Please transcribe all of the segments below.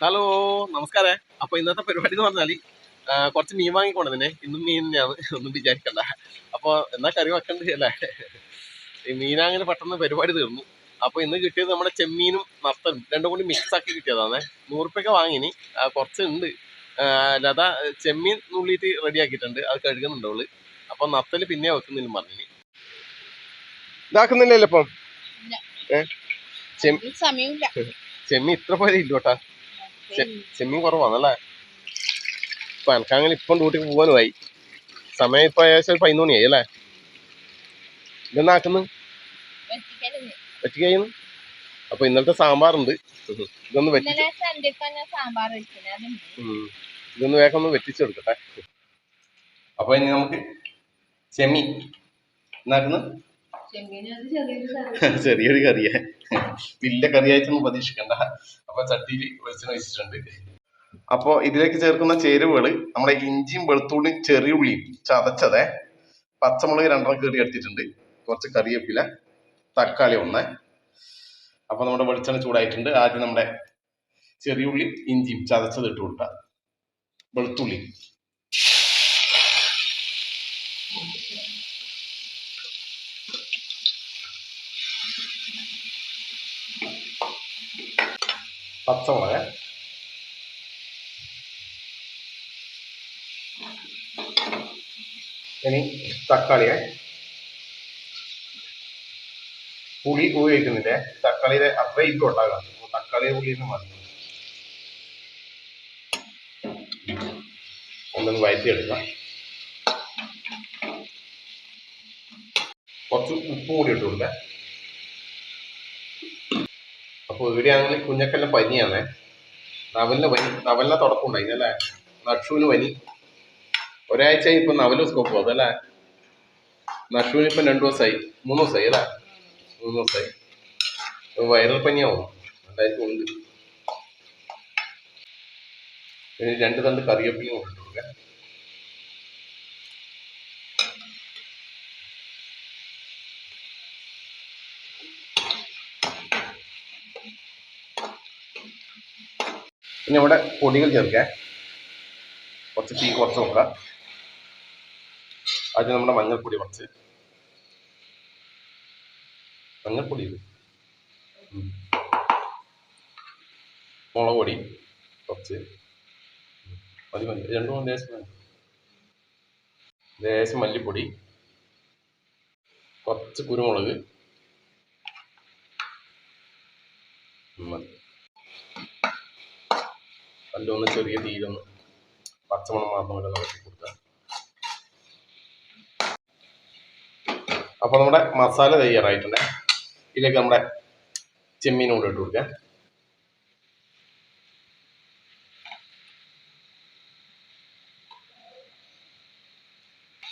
Hello, നമസ്കാരേ. അപ്പൊ ഇന്നത്തെ പരിപാടി എന്ന് പറഞ്ഞാല് കുറച്ച് മീൻ വാങ്ങിക്കൊണ്ടതിനെ. ഇന്നും മീൻ തന്നെയാണ്, ഒന്നും വിചാരിക്കണ്ട. അപ്പൊ എന്നാ കറി വെക്കണ്ടേ അല്ലേ? ഈ മീനാങ്ങനെ പെട്ടെന്ന് പരിപാടി തീർന്നു. അപ്പൊ ഇന്ന് കിട്ടിയത് നമ്മുടെ ചെമ്മീനും നത്തലും രണ്ടും കൂടി മിക്സ് ആക്കി കിട്ടിയതാണ്. 100 വാങ്ങിനി, കുറച്ചുണ്ട്. ലത ചെമ്മീൻ നുള്ളിയിട്ട് റെഡി ആക്കിയിട്ടുണ്ട്, അത് കഴുകുന്നുണ്ടോള്. അപ്പൊ നത്തല് പിന്നെ വെക്കുന്നില്ല പറഞ്ഞിനി. ഇതാക്കുന്നില്ലല്ലോ ഇപ്പം. ചെമ്മീൻ ഇത്ര പോലെ ഇല്ലോട്ടാ, ചെമ്മീൻ കുറവാണല്ലേ. ഇപ്പൊ എനക്കങ്ങനെ ഇപ്പം ഡ്യൂട്ടിക്ക് പോകാനുമായി. സമയം ഇപ്പൊ ഏകദേശം 11 മണിയായി അല്ലേ. ഇതെന്നാക്കുന്നു പറ്റിക്കഴിയുന്നു. അപ്പൊ ഇന്നലത്തെ സാമ്പാറുണ്ട്, ഇതൊന്ന് ഇതൊന്ന് വേഗം ഒന്ന് വെറ്റിച്ചെടുക്കട്ടെ. അപ്പൊ ഇനി നമുക്ക് ചെമ്മീൻ എന്നാക്കുന്നു. ചെറിയൊരു കറിയെ, വലിയ കറിയായിട്ടൊന്നും പ്രതീക്ഷിക്കണ്ട. അപ്പൊ ചട്ടിയിൽ വെളിച്ചെണ്ണ വെച്ചിട്ടുണ്ട്. അപ്പൊ ഇതിലേക്ക് ചേർക്കുന്ന ചേരുവകള് നമ്മുടെ ഇഞ്ചിയും വെളുത്തുള്ളിയും ചെറിയ ഉള്ളിയും ചതച്ചതേ, പച്ചമുളക് 2 കീറി എടുത്തിട്ടുണ്ട്, കുറച്ച് കറിവേപ്പില, തക്കാളി 1. അപ്പൊ നമ്മുടെ വെളിച്ചെണ്ണ ചൂടായിട്ടുണ്ട്. ആദ്യം നമ്മുടെ ചെറിയ ഉള്ളിയും ഇഞ്ചിയും ചതച്ചത് ഇട്ട് കൊടുക്കുക. വെളുത്തുള്ളി, പച്ചമുളക്, ഇനി തക്കാളിയെ. പുളി ഉപയോഗിക്കുന്നില്ലേ, തക്കാളിയുടെ അത്ര ഇട്ട് ഉണ്ടാകാം. തക്കാളിയെ പുളിയൊന്നും മതി. ഒന്നൊന്ന് വഴറ്റിയെടുക്കാം. കുറച്ച് ഉപ്പ് കൂടി ഇട്ട് കൊടുക്കാം. അപ്പൊ ഇവിടെയാണെങ്കിൽ കുഞ്ഞക്കെല്ലാം പനിയാണ്. നവലിന് പനി, നവലിനെ തുടക്കമുണ്ടായി അല്ലേ. നക്ഷുവിന് പനി, ഒരാഴ്ച ഇപ്പൊ നവല് സ്കോപ്പ് പോകും അതല്ലേ. നക്ഷുവിന് ഇപ്പൊ 2 ദിവസമായി, 3 ദിവസമായി അല്ലേ, 3 ദിവസമായി. വൈറൽ പനിയാവും എന്തായാലും ഉണ്ട്. ഇനി 2 തണ്ട് കറിവേപ്പിലയും കൊണ്ടിട്ട് കൊടുക്കാം. പിന്നെ ഇവിടെ പൊടികൾ ചേർക്കാം. കുറച്ച് തീ കുറച്ച് നോക്കാം. ആദ്യം നമ്മുടെ മഞ്ഞൾപ്പൊടി കുറച്ച്, മഞ്ഞൾപ്പൊടി ഇത്, മുളക് പൊടി കുറച്ച് മതി, 2 ലേശം മല്ലിപ്പൊടി, കുറച്ച് കുരുമുളക് മതി. അതിലൊന്ന് ചെറിയ തീയിലൊന്ന് പച്ചമണം മാത്രം വരെ നടത്തി കൊടുക്കുക. അപ്പൊ നമ്മുടെ മസാല തയ്യാറായിട്ടുണ്ട്. ഇതിലേക്ക് നമ്മുടെ ചെമ്മീൻ കൂടെ ഇട്ട് കൊടുക്കാം.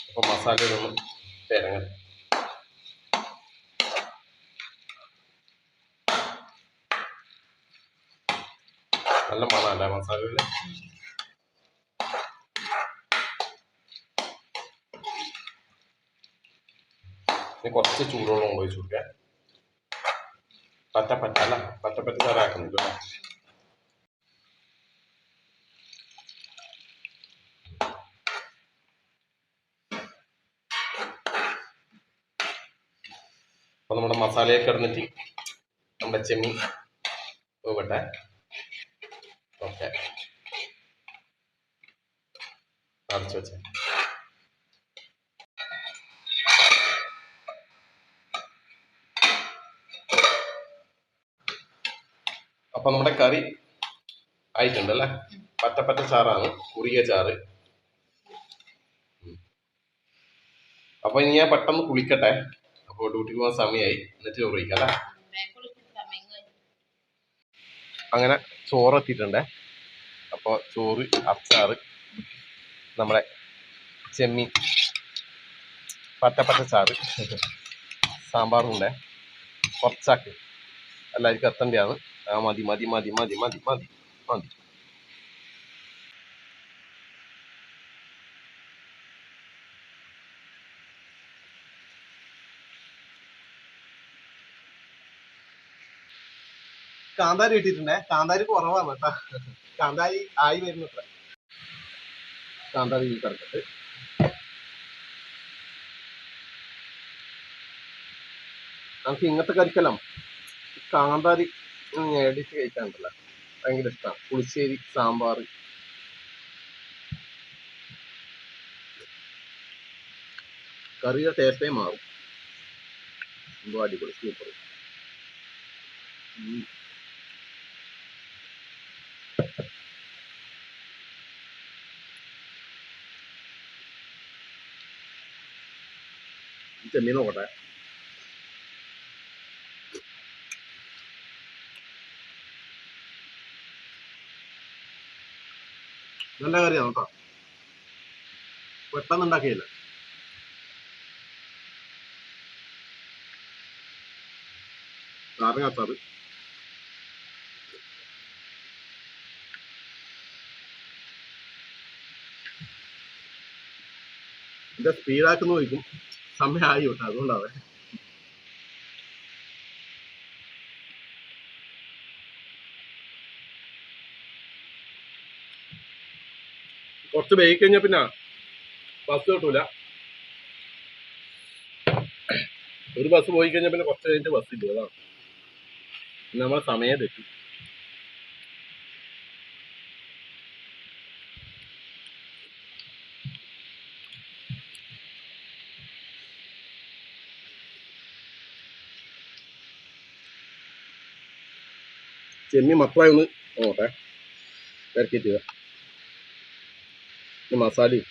അപ്പൊ മസാലയിലൊന്ന് തേങ്ങ, നല്ല മണമല്ലേ മസാലയില്. കുറച്ച് ചൂടുവെള്ളം ഒഴിച്ചു കൊടുക്കാം. പറ്റപ്പറ്റ അല്ല, പറ്റപ്പറ്റ ചാറാക്കുന്നില്ല. അപ്പൊ നമ്മുടെ മസാലയൊക്കെ ഇടന്നിട്ട് നമ്മുടെ ചെമ്മീൻ പോകട്ടെ. ഓക്കെ, അടച്ചു വെച്ചേ. അപ്പൊ നമ്മുടെ കറി ആയിട്ടുണ്ടല്ലേ. പറ്റപ്പറ്റ ചാറാണ്, കുറിയ ചാറ്. അപ്പൊ ഇനി ഞാൻ പെട്ടെന്ന് കുളിക്കട്ടെ. അപ്പോൾ ഡ്യൂട്ടിക്ക് പോകാൻ സമയമായി, എന്നിട്ട് ചോറ് കഴിക്കല്ലേ. അങ്ങനെ ചോറ് എത്തിയിട്ടുണ്ടേ. അപ്പോൾ ചോറ്, അച്ചാറ്, നമ്മുടെ ചെമ്മീൻ, പറ്റപ്പറ്റ ചാറ്, സാമ്പാറും ഉണ്ടേ. കുറച്ചാക്ക് എല്ലാവർക്കും എത്തേണ്ടതാണ്. മതി മതി മതി മതി മതി മതി മതി. കാന്താരി ഇട്ടിട്ടുണ്ടേ, കാന്താരി കുറവാണ് കേട്ടാ. കാന്താരി ആയി വരുന്നു അത്ര. കാന്താരി കിടക്കട്ട്. നമുക്ക് ഇങ്ങനത്തെ കറിക്കെല്ലാം കാന്താരി നേടിച്ച് കഴിക്കാനുണ്ടല്ലോ, ഭയങ്കര ഇഷ്ടമാണ്. പുളിശ്ശേരി, സാമ്പാർ, കറിയുടെ ടേസ്റ്റേ മാറും. എന്തോ അടിപൊളി, സൂപ്പർ. ചെമ്മീൻ നോക്കട്ടെ. നല്ല കറിയാണ് കേട്ടോ, പെട്ടെന്ന് ഉണ്ടാക്കിയില്ല. നാരങ്ങ അച്ചാറ്, ഇത് സ്പീഡാക്കുന്ന ചോദിക്കും, സമയമായി കേട്ടോ, അതുകൊണ്ടാണ്. കുറച്ച് വേഗം കഴിഞ്ഞാൽ പിന്നെ ബസ് കിട്ടൂല. ഒരു ബസ് പോയി കഴിഞ്ഞാൽ പിന്നെ കുറച്ച് കഴിഞ്ഞിട്ട് ബസ് ഇല്ല, അതാണ് നമ്മളെ സമയം തെറ്റും. ചെമ്മീൻ മക്കളായി ഒന്ന് നോട്ടെ, ഇറക്കിയിട്ട് മസാലയും.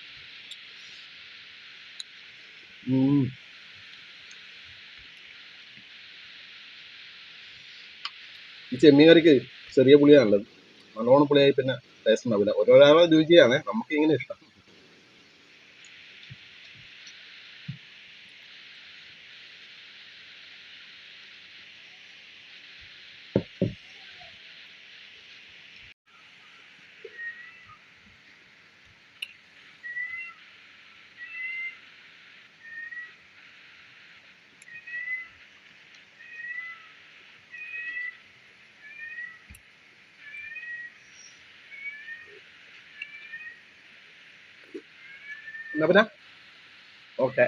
ഈ ചെമ്മീൻ കറിക്ക് ചെറിയ പുളിയാണുള്ളത്, നല്ലോണം പുളിയായി പിന്നെ ടേസ്റ്റ് ഉണ്ടാവില്ല. ഓരോരാളെ രുചിയാണ്, നമുക്ക് ഇങ്ങനെ ഇഷ്ടം. എന്നാ പിന്നെ ഓക്കെ.